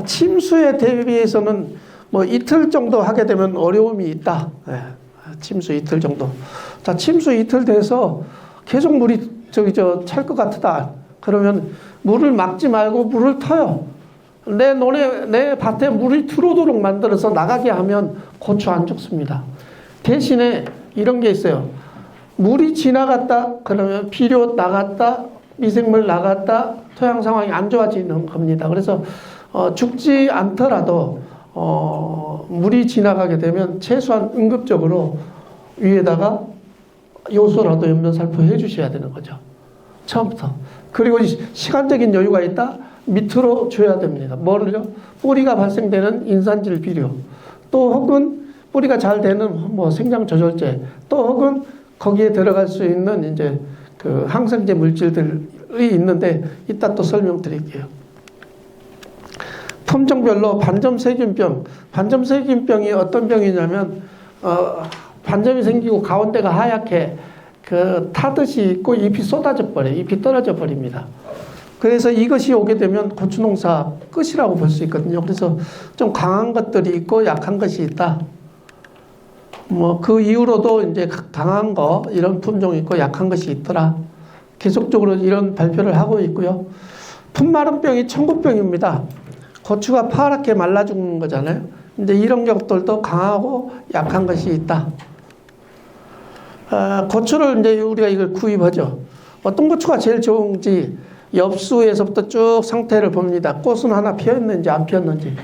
침수에 대비해서는 뭐 이틀 정도 하게 되면 어려움이 있다. 예, 침수 이틀 정도. 자, 침수 이틀 돼서 계속 물이 찰 것 같다. 그러면 물을 막지 말고 물을 터요. 내 밭에 물이 들어오도록 만들어서 나가게 하면 고추 안 죽습니다. 대신에 이런 게 있어요. 물이 지나갔다 그러면 비료 나갔다 미생물 나갔다 토양 상황이 안 좋아지는 겁니다. 그래서 죽지 않더라도 물이 지나가게 되면 최소한 응급적으로 위에다가 요소라도 연면살포 해주셔야 되는 거죠. 처음부터. 그리고 시간적인 여유가 있다? 밑으로 줘야 됩니다. 뭐를요? 뿌리가 발생되는 인산질 비료, 또 혹은 뿌리가 잘 되는 뭐 생장 조절제, 또 혹은 거기에 들어갈 수 있는 이제 그 항생제 물질들이 있는데 이따 또 설명드릴게요. 품종별로 반점세균병, 반점세균병이 어떤 병이냐면 반점이 생기고 가운데가 하얗게 그 타듯이 있고 잎이 쏟아져 버려요. 잎이 떨어져 버립니다. 그래서 이것이 오게 되면 고추 농사 끝이라고 볼 수 있거든요. 그래서 좀 강한 것들이 있고 약한 것이 있다. 뭐 그 이후로도 이제 강한 거 이런 품종이 있고 약한 것이 있더라. 계속적으로 이런 발표를 하고 있고요. 품마름병이 청국병입니다. 고추가 파랗게 말라 죽는 거잖아요. 이제 이런 것들도 강하고 약한 것이 있다. 고추를 이제 우리가 이걸 구입하죠. 어떤 고추가 제일 좋은지 엽수에서부터 쭉 상태를 봅니다. 꽃은 하나 피었는지 안 피었는지.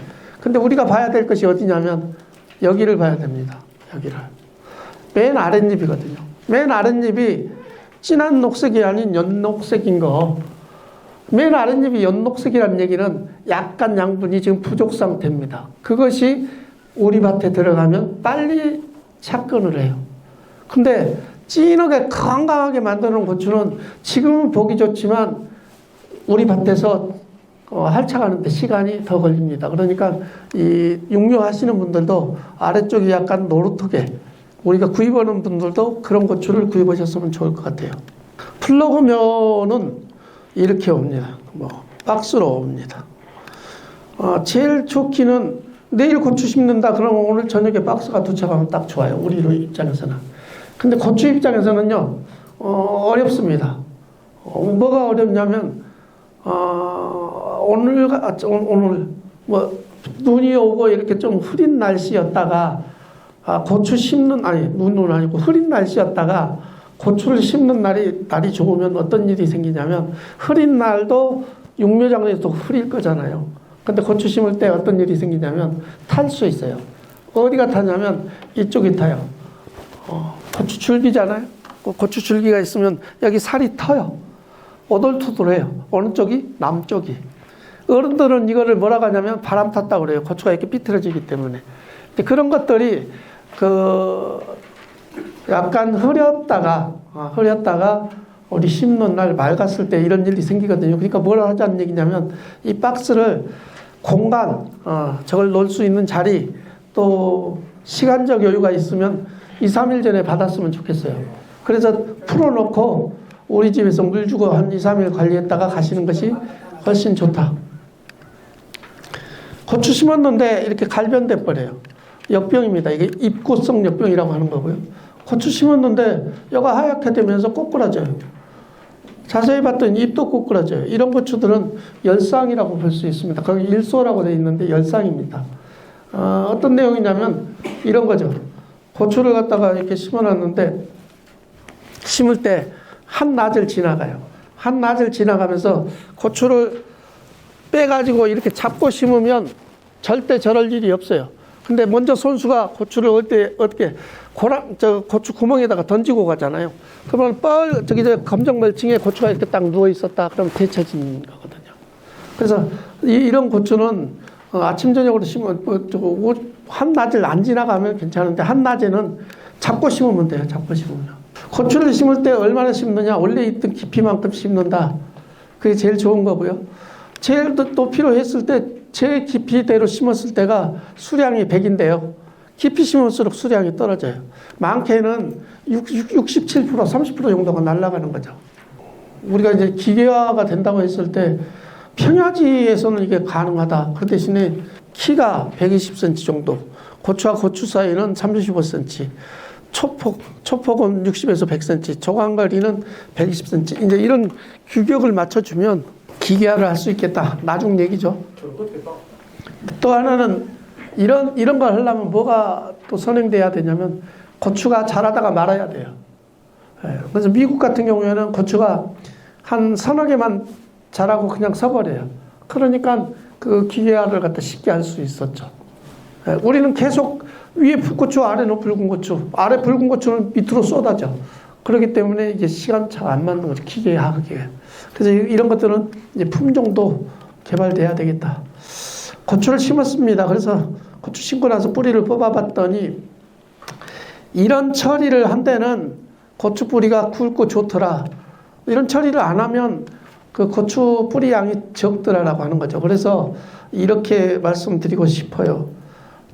근데 우리가 봐야 될 것이 어디냐면 여기를 봐야 됩니다. 여기를. 맨 아랫잎이거든요. 맨 아랫잎이 진한 녹색이 아닌 연녹색인 거. 맨 아랫잎이 연녹색이라는 얘기는 약간 양분이 지금 부족 상태입니다. 그것이 우리 밭에 들어가면 빨리 착근을 해요. 근데 진하게 건강하게 만드는 고추는 지금은 보기 좋지만 우리 밭에서 할착하는데 시간이 더 걸립니다. 그러니까 이 육류하시는 분들도 아래쪽이 약간 노릇하게 우리가 구입하는 분들도 그런 고추를 구입하셨으면 좋을 것 같아요. 플러그면은 이렇게 옵니다. 뭐 박스로 옵니다. 제일 좋기는 내일 고추 심는다 그러면 오늘 저녁에 박스가 도착하면 딱 좋아요. 우리 입장에서는. 근데 고추 입장에서는요 어렵습니다. 뭐가 어렵냐면 오늘 뭐 눈이 오고 이렇게 좀 흐린 날씨였다가 고추 심는 눈은 아니고 흐린 날씨였다가 고추를 심는 날이 좋으면 어떤 일이 생기냐면 흐린 날도 육묘장에서도 흐릴 거잖아요. 근데 고추 심을 때 어떤 일이 생기냐면 탈 수 있어요. 어디가 타냐면 이쪽이 타요. 고추 줄기잖아요. 고추 줄기가 있으면 여기 살이 터요. 오돌토돌해요. 어느 쪽이? 남쪽이. 어른들은 이거를 뭐라고 하냐면 바람 탔다고 그래요. 고추가 이렇게 삐뚤어지기 때문에. 그런 것들이 약간 흐렸다가 우리 심는 날 맑았을 때 이런 일이 생기거든요. 그러니까 뭘 하자는 얘기냐면 이 박스를 공간, 저걸 놓을 수 있는 자리, 또 시간적 여유가 있으면 2, 3일 전에 받았으면 좋겠어요. 그래서 풀어놓고 우리 집에서 물 주고 한 2, 3일 관리했다가 가시는 것이 훨씬 좋다. 고추 심었는데 이렇게 갈변돼 버려요. 역병입니다. 이게 입고성 역병이라고 하는 거고요. 고추 심었는데 여가 하얗게 되면서 꼬꾸라져요. 자세히 봤더니 잎도 꼬꾸라져요. 이런 고추들은 열상이라고 볼 수 있습니다. 거기 일소라고 되어 있는데 열상입니다. 어떤 내용이냐면 이런 거죠. 고추를 갖다가 이렇게 심어놨는데 심을 때 한낮을 지나가요. 한낮을 지나가면서 고추를 빼가지고 이렇게 잡고 심으면 절대 저럴 일이 없어요. 근데 먼저 손수가 고추를 어떻게 고추 구멍에다가 던지고 가잖아요. 그러면 검정 멀칭에 고추가 이렇게 딱 누워 있었다. 그럼 데쳐진 거거든요. 그래서 이런 고추는 아침 저녁으로 심으면 한낮을 안 지나가면 괜찮은데 한낮에는 잡고 심으면 돼요. 잡고 심으면. 고추를 심을 때 얼마나 심느냐? 원래 있던 깊이만큼 심는다. 그게 제일 좋은 거고요. 제일 또 필요했을 때 제 깊이대로 심었을 때가 수량이 100인데요. 깊이 심을수록 수량이 떨어져요. 많게는 67%, 30% 정도가 날아가는 거죠. 우리가 이제 기계화가 된다고 했을 때 평야지에서는 이게 가능하다. 그 대신에 키가 120cm 정도, 고추와 고추 사이는 35cm, 초폭은 60에서 100cm, 조광거리는 120cm. 이제 이런 규격을 맞춰주면 기계화를 할 수 있겠다. 나중 얘기죠. 또 하나는 이런 걸 하려면 뭐가 또 선행돼야 되냐면 고추가 자라다가 말아야 돼요. 그래서 미국 같은 경우에는 고추가 한 서너 개만 자라고 그냥 서버려요. 그러니까 그 기계화를 갖다 쉽게 할 수 있었죠. 우리는 계속 위에 풋고추, 아래는 붉은 고추, 아래 붉은 고추는 밑으로 쏟아져. 그렇기 때문에 이게 시간차가 안 맞는 거죠. 기계화하기에. 그래서 이런 것들은 이제 품종도 개발돼야 되겠다. 고추를 심었습니다. 그래서 고추 심고 나서 뿌리를 뽑아봤더니 이런 처리를 한 데는 고추 뿌리가 굵고 좋더라. 이런 처리를 안 하면 그 고추 뿌리 양이 적더라라고 하는 거죠. 그래서 이렇게 말씀드리고 싶어요.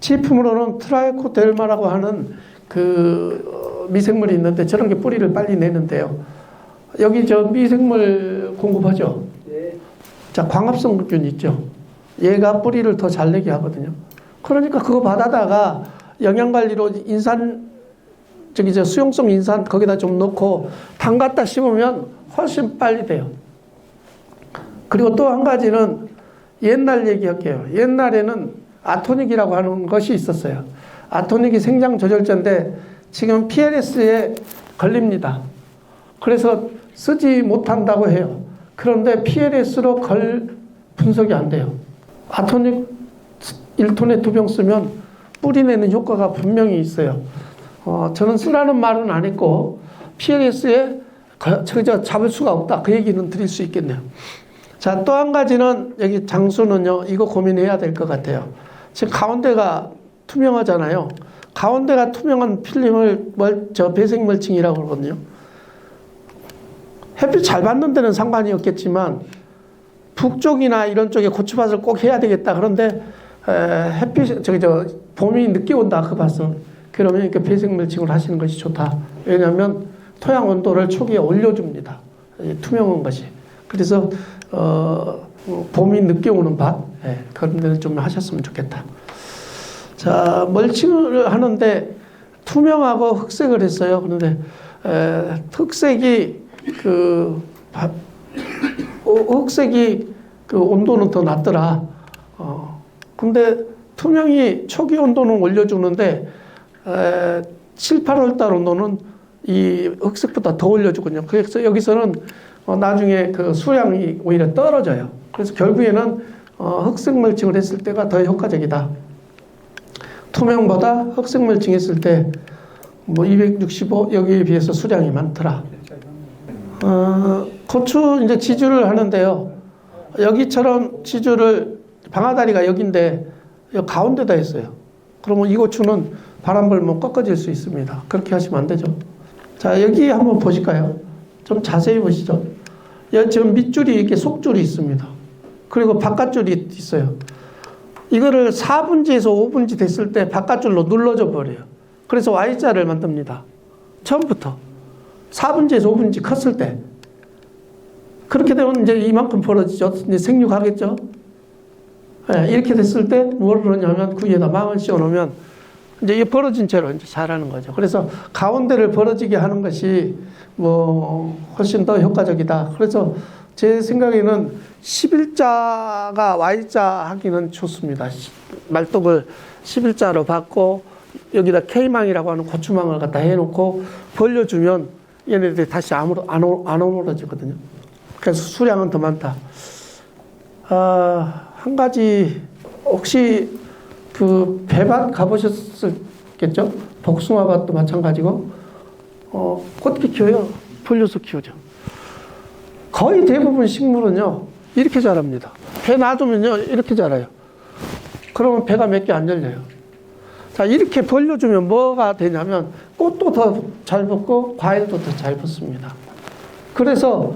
제품으로는 트라이코델마라고 하는 그 미생물이 있는데 저런 게 뿌리를 빨리 내는데요. 여기 저 미생물 공급하죠. 자, 광합성균 있죠. 얘가 뿌리를 더 잘 내게 하거든요. 그러니까 그거 받아다가 영양관리로 수용성 인산 거기다 좀 넣고 담갔다 심으면 훨씬 빨리 돼요. 그리고 또 한 가지는 옛날 얘기할게요. 옛날에는 아토닉이라고 하는 것이 있었어요. 아토닉이 생장 조절제인데 지금 PLS에 걸립니다. 그래서 쓰지 못한다고 해요. 그런데 PLS로 분석이 안 돼요. 아토닉 1톤에 2병 쓰면 뿌리 내는 효과가 분명히 있어요. 저는 쓰라는 말은 안 했고 PLS에 잡을 수가 없다. 그 얘기는 드릴 수 있겠네요. 자, 또 한 가지는 여기 장수는요. 이거 고민해야 될 것 같아요. 지금 가운데가 투명하잖아요. 가운데가 투명한 필름을 배색 멀칭이라고 그러거든요. 햇빛 잘 받는 데는 상관이 없겠지만 북쪽이나 이런 쪽에 고추밭을 꼭 해야 되겠다. 그런데 봄이 늦게 온다. 그 밭은. 그러면 이렇게 배색 멀칭을 하시는 것이 좋다. 왜냐하면 토양 온도를 초기에 올려줍니다. 투명한 것이. 그래서 봄이 늦게 오는 밭, 그런 데는 좀 하셨으면 좋겠다. 자, 멀칭을 하는데 투명하고 흑색을 했어요. 그런데 흑색이 그 온도는 더 낮더라. 근데 투명이 초기 온도는 올려주는데 7, 8월 달 온도는 이 흑색보다 더 올려주거든요. 그래서 여기서는 나중에 그 수량이 오히려 떨어져요. 그래서 결국에는 흑색 멀칭을 했을 때가 더 효과적이다. 투명보다 흑색 멀칭 했을 때 265 여기에 비해서 수량이 많더라. 고추 이제 지주를 하는데요. 여기처럼 지주를 방아다리가 여기인데 여기 가운데다 했어요. 그러면 이 고추는 바람 불면 꺾어질 수 있습니다. 그렇게 하시면 안 되죠. 자, 여기 한번 보실까요? 좀 자세히 보시죠. 여기 지금 밑줄이 이렇게 속줄이 있습니다. 그리고 바깥줄이 있어요. 이거를 4분지에서 5분지 됐을 때 바깥줄로 눌러져 버려요. 그래서 Y자를 만듭니다. 처음부터 4분지에서 5분지 컸을 때 그렇게 되면 이제 이만큼 벌어지죠. 이제 생육하겠죠. 이렇게 됐을 때 뭘 그러냐면 그 위에다 망을 씌워 놓으면 이제 이게 벌어진 채로 이제 자라는 거죠. 그래서 가운데를 벌어지게 하는 것이 훨씬 더 효과적이다. 그래서 제 생각에는 11자가 Y자 하기는 좋습니다. 말뚝을 11자로 받고 여기다 K망이라고 하는 고추망을 갖다 해놓고 벌려주면 얘네들이 다시 안 오므러지거든요. 그래서 수량은 더 많다. 한 가지 혹시 그 배밭 가보셨겠죠? 복숭아밭도 마찬가지고 꽃피 키워요. 벌려서 키우죠. 거의 대부분 식물은요 이렇게 자랍니다. 배 놔두면요 이렇게 자라요. 그러면 배가 몇 개 안 열려요. 자, 이렇게 벌려주면 뭐가 되냐면 꽃도 더 잘 붙고 과일도 더 잘 붙습니다. 그래서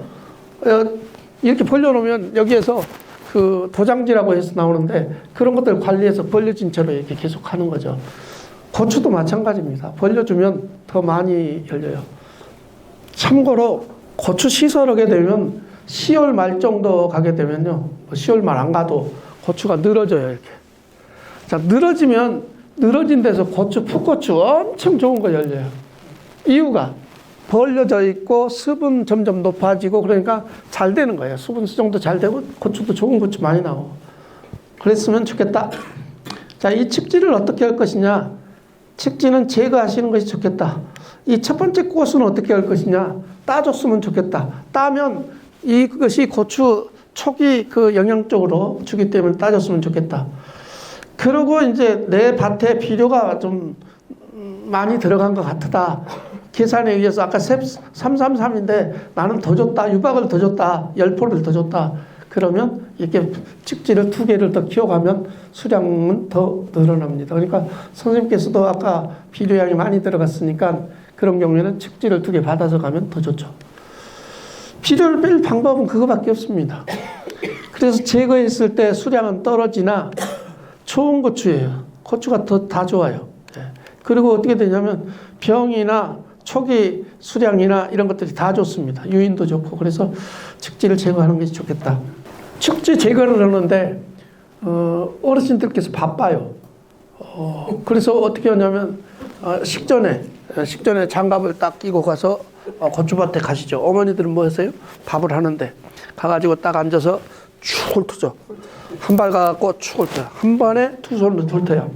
이렇게 벌려놓으면 여기에서 그 도장지라고 해서 나오는데 그런 것들 관리해서 벌려진 채로 이렇게 계속 하는 거죠. 고추도 마찬가지입니다. 벌려주면 더 많이 열려요. 참고로 고추 시설하게 되면 10월 말 정도 가게 되면요 뭐 10월 말 안 가도 고추가 늘어져요, 이렇게. 자, 늘어진 데서 고추, 풋고추 엄청 좋은 거 열려요. 이유가 벌려져 있고 수분 점점 높아지고 그러니까 잘 되는 거예요. 수분 수정도 잘 되고 고추도 좋은 고추 많이 나오고. 그랬으면 좋겠다. 자, 이 측지를 어떻게 할 것이냐. 측지는 제거하시는 것이 좋겠다. 이 첫 번째 꽃은 어떻게 할 것이냐. 따줬으면 좋겠다. 따면 이것이 고추 촉이 그 영양적으로 주기 때문에 따줬으면 좋겠다. 그리고 이제 내 밭에 비료가 좀 많이 들어간 것 같다. 계산에 의해서 아까 333인데 나는 더 줬다. 유박을 더 줬다. 열포를 더 줬다. 그러면 이렇게 측지를 2개를 더 키워가면 수량은 더 늘어납니다. 그러니까 선생님께서도 아까 비료량이 많이 들어갔으니까 그런 경우에는 측지를 2개 받아서 가면 더 좋죠. 비료를 뺄 방법은 그거밖에 없습니다. 그래서 제거했을 때 수량은 떨어지나 좋은 고추예요. 고추가 다 좋아요. 그리고 어떻게 되냐면 병이나 초기 수량이나 이런 것들이 다 좋습니다. 유인도 좋고. 그래서 측지를 제거하는 것이 좋겠다. 측지 제거를 하는데 어르신들께서 바빠요. 그래서 어떻게 하냐면 식전에 장갑을 딱 끼고 가서 고추밭에 가시죠. 어머니들은 뭐 하세요? 밥을 하는데 가가지고 딱 앉아서 쭉 훑죠. 한 발 가갖고 쭉 훑어요. 한 번에 2손으로 훑어요.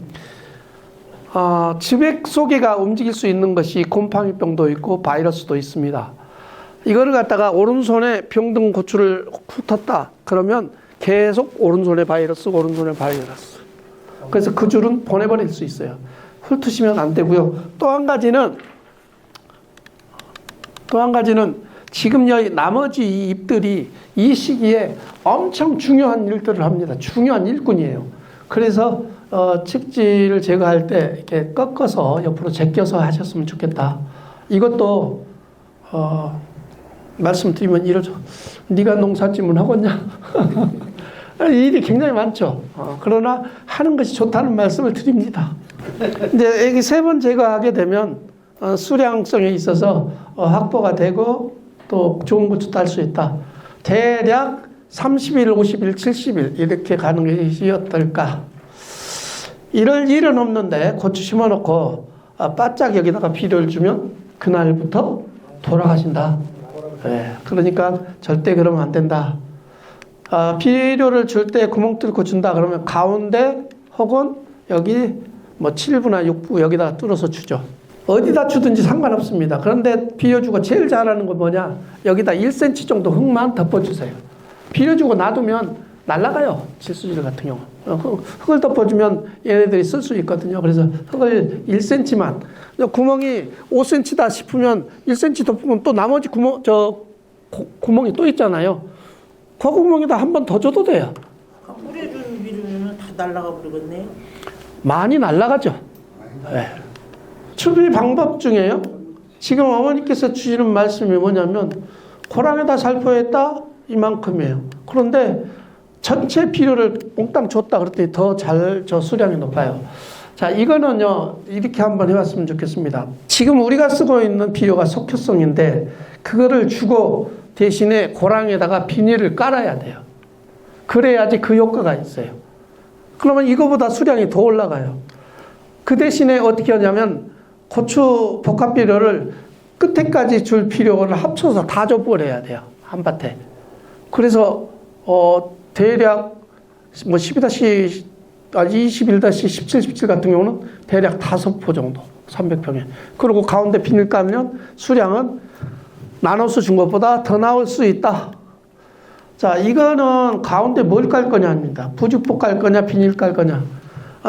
즙액 속에가 움직일 수 있는 것이 곰팡이병도 있고 바이러스도 있습니다. 이거를 갖다가 오른손에 병든 고추를 훑었다. 그러면 계속 오른손에 바이러스. 그래서 그 줄은 보내버릴 수 있어요. 훑으시면 안 되고요. 또 한 가지는 지금 나머지 이 잎들이 이 시기에 엄청 중요한 일들을 합니다. 중요한 일꾼이에요. 그래서 측지를 제거할 때 이렇게 꺾어서 옆으로 제껴서 하셨으면 좋겠다. 이것도 말씀드리면 이러죠. 네가 농사짓문 하겠냐? 일이 굉장히 많죠. 그러나 하는 것이 좋다는 말씀을 드립니다. 이제 여기 3번 제거하게 되면 수량성에 있어서 확보가 되고 또 좋은 고추 딸 수 있다. 대략 30일, 50일, 70일 이렇게 가는 것이 어떨까? 이럴 일은 없는데 고추 심어놓고 바짝 여기다가 비료를 주면 그날부터 돌아가신다. 네, 그러니까 절대 그러면 안 된다. 비료를 줄 때 구멍 뚫고 준다 그러면 가운데 혹은 여기 뭐 7부나 6부 여기다가 뚫어서 주죠. 어디다 주든지 상관없습니다. 그런데 비료 주고 제일 잘하는 건 뭐냐? 여기다 1cm 정도 흙만 덮어주세요. 비료 주고 놔두면 날아가요. 질소질 같은 경우. 흙을 덮어주면 얘네들이 쓸 수 있거든요. 그래서 흙을 1cm만. 구멍이 5cm다 싶으면 1cm 덮으면 또 나머지 구멍이 또 있잖아요. 그 구멍에다 한 번 더 줘도 돼요. 뿌려준 비료는 다 날아가 버리겠네요. 많이 날아가죠. 네. 추비 방법 중에요. 지금 어머니께서 주시는 말씀이 뭐냐면 고랑에다 살포했다 이만큼이에요. 그런데 전체 비료를 몽땅 줬다 그랬더니 더 잘 수량이 높아요. 자, 이거는요 이렇게 한번 해봤으면 좋겠습니다. 지금 우리가 쓰고 있는 비료가 석효성인데 그거를 주고 대신에 고랑에다가 비닐을 깔아야 돼요. 그래야지 그 효과가 있어요. 그러면 이거보다 수량이 더 올라가요. 그 대신에 어떻게 하냐면 고추 복합 비료를 끝에까지 줄 비료를 합쳐서 다 줘버려야 돼요. 한 밭에. 그래서 대략 뭐 21-17 같은 경우는 대략 5포 정도 300평에. 그리고 가운데 비닐 까면 수량은 나눠서 준 것보다 더 나올 수 있다. 자, 이거는 가운데 뭘 깔 거냐 합니다. 부직포 깔 거냐 비닐 깔 거냐.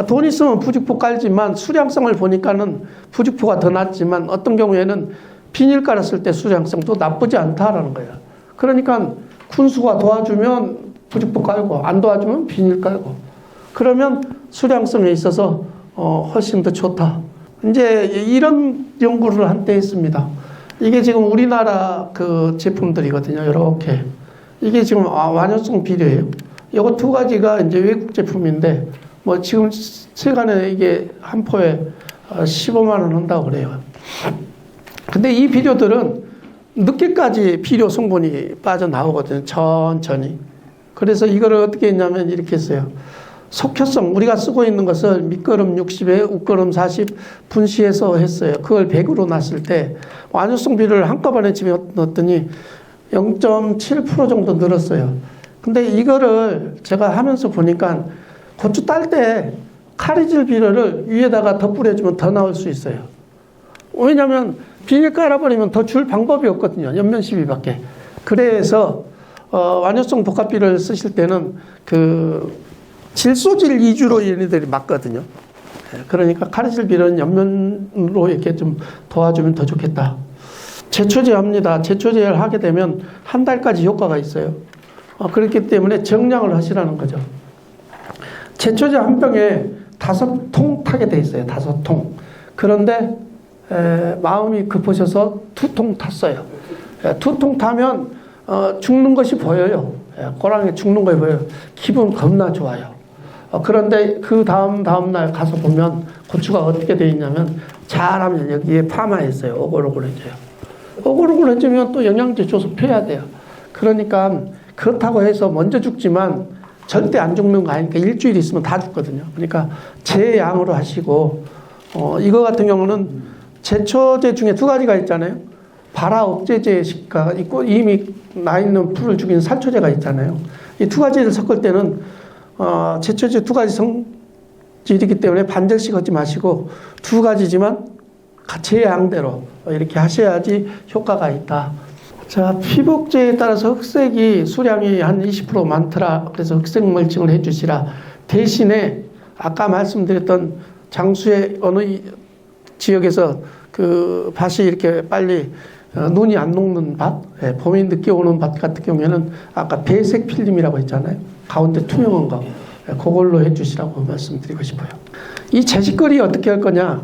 돈 있으면 부직포 깔지만 수량성을 보니까는 부직포가 더 낫지만 어떤 경우에는 비닐 깔았을 때 수량성도 나쁘지 않다라는 거예요. 그러니까 군수가 도와주면 부직포 깔고 안 도와주면 비닐 깔고 그러면 수량성에 있어서 훨씬 더 좋다. 이제 이런 연구를 한때 했습니다. 이게 지금 우리나라 그 제품들이거든요. 이렇게 이게 지금 완효성 비료예요. 이거 2가지가 이제 외국 제품인데 뭐 지금 세간에 이게 한 포에 15만 원 한다고 그래요. 근데 이 비료들은 늦게까지 비료 성분이 빠져나오거든요. 천천히. 그래서 이거를 어떻게 했냐면 이렇게 했어요. 속효성, 우리가 쓰고 있는 것을 밑거름 60에 웃거름 40 분시해서 했어요. 그걸 100으로 놨을 때 완효성 비율을 한꺼번에 집어넣었더니 0.7% 정도 늘었어요. 근데 이거를 제가 하면서 보니까 고추 딸 때 카리질 비료를 위에다가 더 뿌려주면 더 나올 수 있어요. 왜냐하면 비닐 깔아버리면 더 줄 방법이 없거든요. 옆면 시비밖에. 그래서 완효성 복합비료를 쓰실 때는 그 질소질 위주로 얘네들이 맞거든요. 그러니까 카리질 비료는 옆면으로 이렇게 좀 도와주면 더 좋겠다. 제초제합니다. 제초제를 하게 되면 한 달까지 효과가 있어요. 그렇기 때문에 정량을 하시라는 거죠. 제초제 한 병에 5통 타게 돼 있어요. 5통. 그런데 마음이 급하셔서 2통 탔어요. 2통 타면 죽는 것이 보여요. 고랑에 죽는 것이 보여요. 기분 겁나 좋아요. 그런데 그 다음 날 가서 보면 고추가 어떻게 돼 있냐면 잘하면 여기에 파마 있어요. 오글오글해져요. 오글오글해지면 또 영양제 줘서 펴야 돼요. 그러니까 그렇다고 해서 먼저 죽지만 절대 안 죽는 거 아니니까 일주일 있으면 다 죽거든요. 그러니까 제 양으로 하시고 이거 같은 경우는 제초제 중에 2가지가 있잖아요. 발화 억제제가 있고 이미 나 있는 풀을 죽이는 살초제가 있잖아요. 이 2가지를 섞을 때는 제초제 2가지 성질이기 때문에 반절씩 하지 마시고 2가지지만 제 양대로 이렇게 하셔야지 효과가 있다. 자, 피복제에 따라서 흑색이 수량이 한 20% 많더라. 그래서 흑색 멀칭을 해주시라. 대신에 아까 말씀드렸던 장수의 어느 지역에서 그 밭이 이렇게 빨리 눈이 안 녹는 밭, 봄이 늦게 오는 밭 같은 경우에는 아까 배색 필름이라고 했잖아요. 가운데 투명한 거. 그걸로 해주시라고 말씀드리고 싶어요. 이 재식거리 어떻게 할 거냐?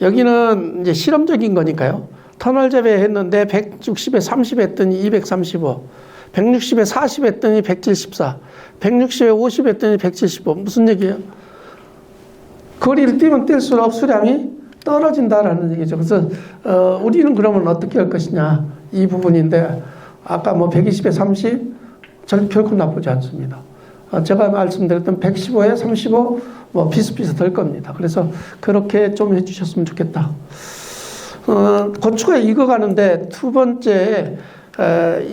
여기는 이제 실험적인 거니까요. 터널 재배했는데 160에 30 했더니 235, 160에 40 했더니 174, 160에 50 했더니 175. 무슨 얘기예요? 거리를 뛰면 뛸수록 수량이 떨어진다라는 얘기죠. 그래서 우리는 그러면 어떻게 할 것이냐 이 부분인데 아까 뭐 120에 30 결코 나쁘지 않습니다. 제가 말씀드렸던 115에 35 뭐 비슷비슷할 겁니다. 그래서 그렇게 좀 해주셨으면 좋겠다. 고추가 익어가는데 2번째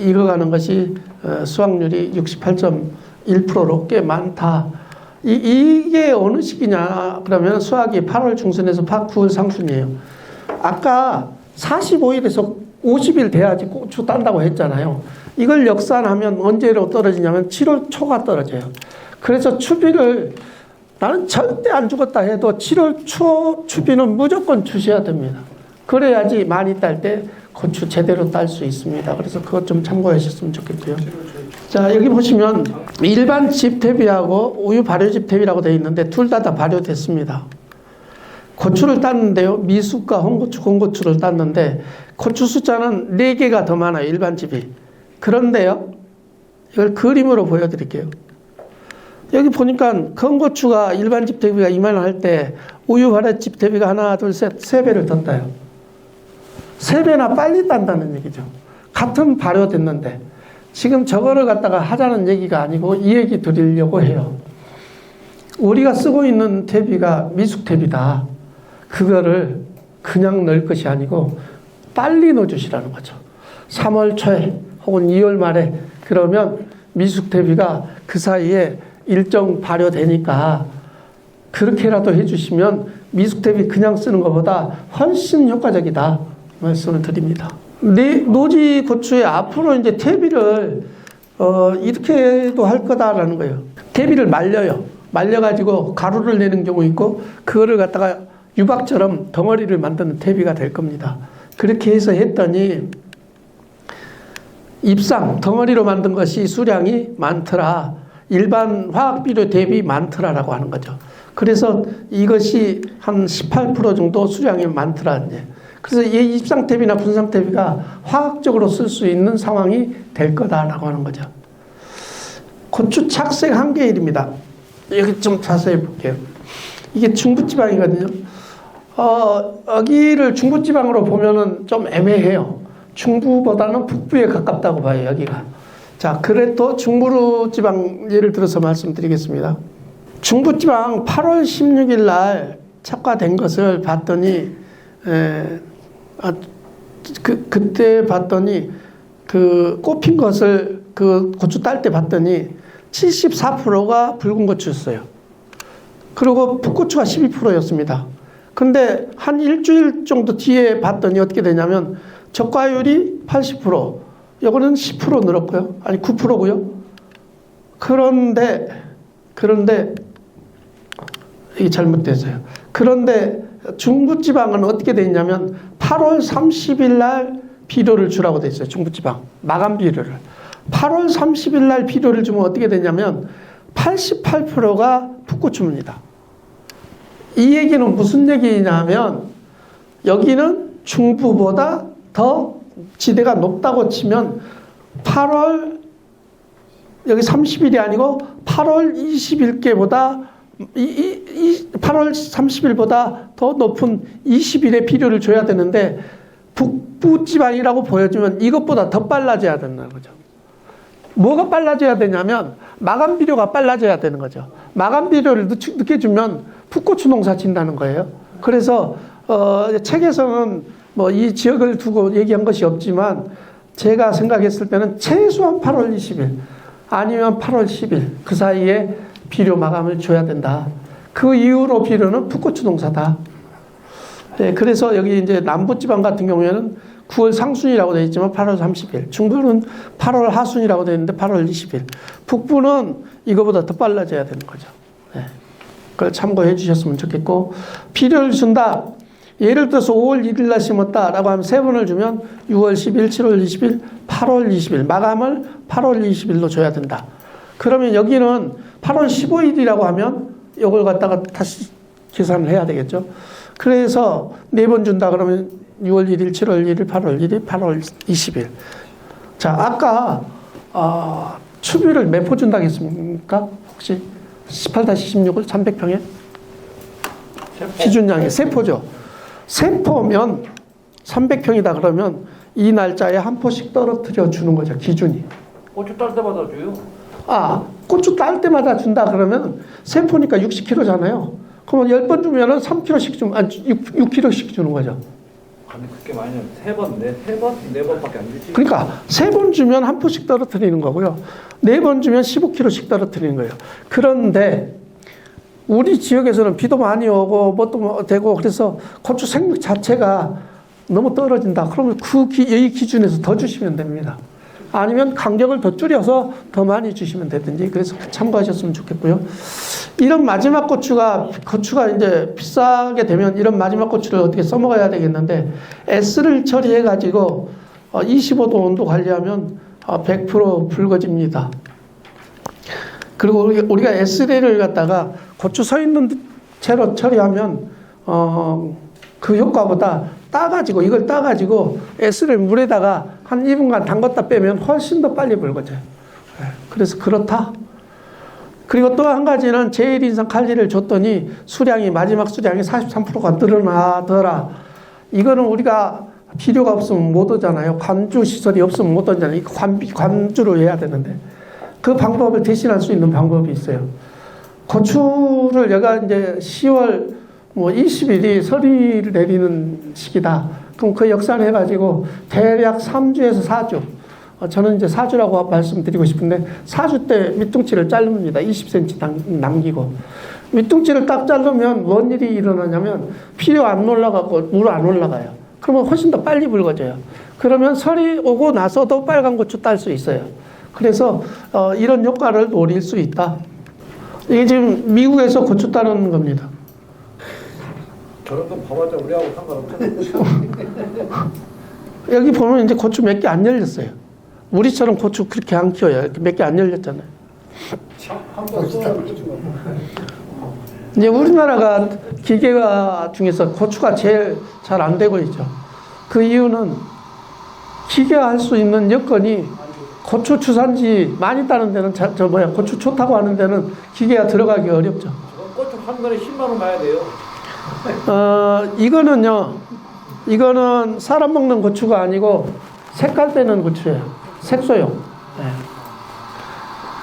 익어가는 것이 수확률이 68.1%로 꽤 많다. 이게 어느 시기냐 그러면 수확이 8월 중순에서 9월 상순이에요. 아까 45일에서 50일 돼야지 고추 딴다고 했잖아요. 이걸 역산하면 언제로 떨어지냐면 7월 초가 떨어져요. 그래서 추비를 나는 절대 안 죽었다 해도 7월 초 추비는 무조건 주셔야 됩니다. 그래야지 많이 딸 때 고추 제대로 딸 수 있습니다. 그래서 그것 좀 참고하셨으면 좋겠고요. 자, 여기 보시면 일반 집대비하고 우유 발효집대비라고 되어 있는데 둘 다 발효됐습니다. 고추를 땄는데요. 미숫과 홍고추, 공고추를 땄는데 고추 숫자는 4개가 더 많아요. 일반 집이. 그런데요. 이걸 그림으로 보여드릴게요. 여기 보니까 건고추가 일반 집대비가 이만할 때 우유 발효집대비가 하나, 둘, 셋, 3배를 더 따요. 3배나 빨리 딴다는 얘기죠. 같은 발효됐는데 지금 저거를 갖다가 하자는 얘기가 아니고 이 얘기 드리려고 해요. 우리가 쓰고 있는 대비가 미숙대비다. 그거를 그냥 넣을 것이 아니고 빨리 넣어주시라는 거죠. 3월 초에 혹은 2월 말에 그러면 미숙대비가 그 사이에 일정 발효되니까 그렇게라도 해주시면 미숙대비 그냥 쓰는 것보다 훨씬 효과적이다 말씀을 드립니다. 노지 고추에 앞으로 이제 퇴비를 이렇게도 할 거다라는 거예요. 퇴비를 말려요. 말려가지고 가루를 내는 경우 있고 그거를 갖다가 유박처럼 덩어리를 만드는 퇴비가 될 겁니다. 그렇게 해서 했더니 입상 덩어리로 만든 것이 수량이 많더라. 일반 화학비료 대비 많더라라고 하는 거죠. 그래서 이것이 한 18% 정도 수량이 많더라. 이제. 그래서 이 입상대비나 분상대비가 화학적으로 쓸 수 있는 상황이 될 거다라고 하는 거죠. 고추 착색 한계일입니다. 여기 좀 자세히 볼게요. 이게 중부지방이거든요. 여기를 중부지방으로 보면은 좀 애매해요. 중부보다는 북부에 가깝다고 봐요, 여기가. 자, 그래도 중부지방 예를 들어서 말씀드리겠습니다. 중부지방 8월 16일 날 착과된 것을 봤더니, 그때 봤더니, 그 꼽힌 것을 그 고추 딸 때 봤더니 74%가 붉은 고추였어요. 그리고 풋고추가 12%였습니다. 근데 한 일주일 정도 뒤에 봤더니 어떻게 되냐면 적과율이 80%, 요거는 10% 늘었고요. 아니 9%고요. 그런데 이게 잘못됐어요. 그런데 중부지방은 어떻게 돼 있냐면 8월 30일 날 비료를 주라고 돼 있어요. 중부지방 마감 비료를 8월 30일 날 비료를 주면 어떻게 되냐면 88%가 풋고추입니다. 이 얘기는 무슨 얘기냐면 여기는 중부보다 더 지대가 높다고 치면 8월 여기 30일이 아니고 8월 20일께보다 8월 30일보다 더 높은 20일의 비료를 줘야 되는데 북부 지방이라고 보여주면 이것보다 더 빨라져야 된다는 거죠. 뭐가 빨라져야 되냐면 마감 비료가 빨라져야 되는 거죠. 마감 비료를 늦게 주면 풋고추 농사 진다는 거예요. 그래서 책에서는 뭐 이 지역을 두고 얘기한 것이 없지만 제가 생각했을 때는 최소한 8월 20일 아니면 8월 10일 그 사이에 비료 마감을 줘야 된다. 그 이후로 비료는 풋고추 농사다. 네, 그래서 여기 이제 남부지방 같은 경우에는 9월 상순이라고 되어 있지만 8월 30일, 중부는 8월 하순이라고 되어 있는데 8월 20일, 북부는 이거보다 더 빨라져야 되는 거죠. 네. 그걸 참고해 주셨으면 좋겠고, 비료를 준다. 예를 들어서 5월 1일 날 심었다라고 하면 3번을 주면 6월 10일, 7월 20일, 8월 20일, 마감을 8월 20일로 줘야 된다. 그러면 여기는 8월 15일이라고 하면 이걸 갖다가 다시 계산을 해야 되겠죠. 그래서 4번 준다 그러면 6월 1일, 7월 1일, 8월 1일, 8월 20일. 자, 아까 추비를 몇 포 준다고 했습니까? 혹시 18-16을 300평에? 기준량이 3포죠. 3포면 300평이다 그러면 이 날짜에 한 포씩 떨어뜨려 주는 거죠. 기준이. 고추 딸 때마다 줘요? 고추 딸 때마다 준다 그러면 3포니까 60kg잖아요. 그러면 10번 주면은 3kg씩 주면, 6kg씩 주는 거죠. 아니, 그렇게 많이 하면 3번, 4번밖에 안 주지. 그러니까 3번 주면 한 포씩 떨어뜨리는 거고요. 4번 주면 15kg씩 떨어뜨리는 거예요. 그런데 우리 지역에서는 비도 많이 오고 뭣도 되고 그래서 고추 생육 자체가 너무 떨어진다. 그러면 이 기준에서 더 주시면 됩니다. 아니면 간격을 더 줄여서 더 많이 주시면 되든지 그래서 참고하셨으면 좋겠고요. 이런 마지막 고추가 이제 비싸게 되면 이런 마지막 고추를 어떻게 써먹어야 되겠는데 S를 처리해 가지고 25도 온도 관리하면 100% 붉어집니다. 그리고 우리가 S레를 갖다가 고추 서 있는 채로 처리하면 그 효과보다 이걸 따가지고 S를 물에다가 한 2분간 담갔다 빼면 훨씬 더 빨리 붉어져요. 그래서 그렇다. 그리고 또 한 가지는 제1인산 칼리를 줬더니 마지막 수량이 43%가 늘어나더라. 이거는 우리가 비료가 없으면 못 오잖아요. 관주 시설이 없으면 못 오잖아요. 관주로 해야 되는데. 그 방법을 대신할 수 있는 방법이 있어요. 고추를 얘가 이제 10월 20일이 설이 내리는 시기다. 그럼 그 역산을 해가지고 대략 3주에서 4주. 저는 이제 4주라고 말씀드리고 싶은데 4주 때 밑둥치를 자릅니다. 20cm 남기고. 밑둥치를 딱 자르면 뭔 일이 일어나냐면 비료 안 올라가고 물 안 올라가요. 그러면 훨씬 더 빨리 붉어져요. 그러면 설이 오고 나서도 빨간 고추 딸 수 있어요. 그래서 이런 효과를 노릴 수 있다. 이게 지금 미국에서 고추 따르는 겁니다. 저런 건 봐봤자 우리하고 상관없잖아요. 여기 보면 이제 고추 몇 개 안 열렸어요. 우리처럼 고추 그렇게 안 키워요. 몇 개 안 열렸잖아요. 이제 우리나라가 기계가 중에서 고추가 제일 잘 안 되고 있죠. 그 이유는 기계화 할 수 있는 여건이 고추 주산지 많이 따는 데는 고추 좋다고 하는 데는 기계가 들어가기 어렵죠. 고추 한 건에 10만 원 가야 돼요. 이거는 사람 먹는 고추가 아니고 색깔 빼는 고추예요. 색소용. 네.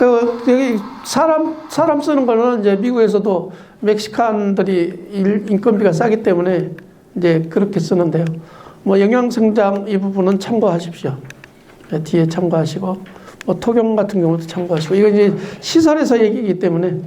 여기 사람 쓰는 거는 이제 미국에서도 멕시칸들이 인건비가 싸기 때문에 이제 그렇게 쓰는데요. 뭐 영양성장 이 부분은 참고하십시오. 네, 뒤에 참고하시고 뭐 토경 같은 경우도 참고하시고 이거 이제 시설에서 얘기이기 때문에